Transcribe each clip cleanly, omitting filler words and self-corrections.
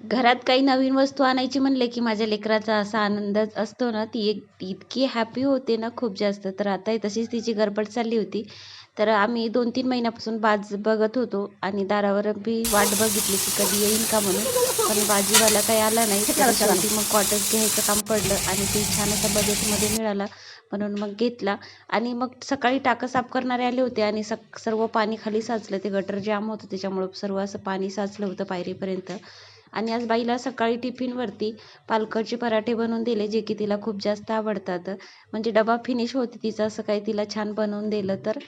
घरात काही नवीन वस्तू आणायची म्हणले की माझ्या लेकराचा असा आनंद असतो ना, ती इतकी हॅपी होते ना खूप जास्त. तर आता तशीच तिची गडबड चालली होती. तर आम्ही 2-3 महिन्यापासून बाज बघत होतो आणि दारावर बी वाट बघितली की कधी येईन का म्हणून. पण भाजीवाला काही आला नाही. तर शेवटी मग कॉटन घ्यायचं काम पडलं आणि ते छान असा बजेटमध्ये मिळाला म्हणून मग घेतला. आणि मग सकाळी टाकं साफ करणारे आले होते आणि सर्व पाणी खाली साचलं. ते गटर जाम होतं त्याच्यामुळं सर्व असं पाणी साचलं होतं पायरीपर्यंत. आणि आज बाईला सकाळी टिफिनवरती पालकाचे पराठे बनवून दिले, जे की तिला खूप जास्त आवडतात. म्हणजे डबा फिनिश होती तिचा, असं काही तिला छान बनवून दिलं तर.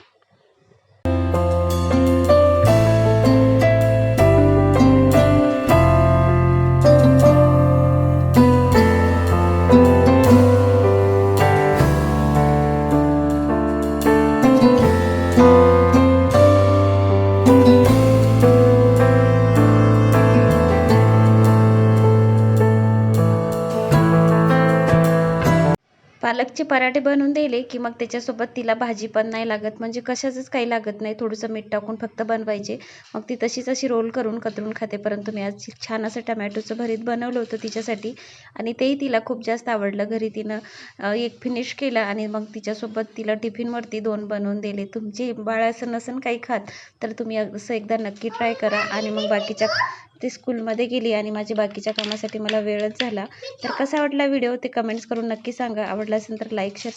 पालकचे पराठे बनवून दिले की मग त्याच्यासोबत तिला भाजी पण नाही लागत, म्हणजे कशाचंच काही लागत नाही. थोडंसं मीठ टाकून फक्त बनवायचे. मग ती तशीच अशी रोल करून कतरून खाते. परंतु मी आज छान असं टमॅटोचं भरीत बनवलं होतं तिच्यासाठी आणि तेही तिला खूप जास्त आवडलं. घरी तिनं एक फिनिश केलं आणि मग तिच्यासोबत तिला टिफिनवरती 2 बनवून दिले. तुमची बाळ असं नसेल काही खात तर तुम्ही असं एकदा नक्की ट्राय करा. आणि मग बाकीच्या ती स्कूलमध्ये गेली आणि माझ्या बाकीच्या कामासाठी मला वेळच झाला. तर कसा वाटला व्हिडिओ ते कमेंट्स करून नक्की सांगा. आवडला असेल तर लाईक, शेअर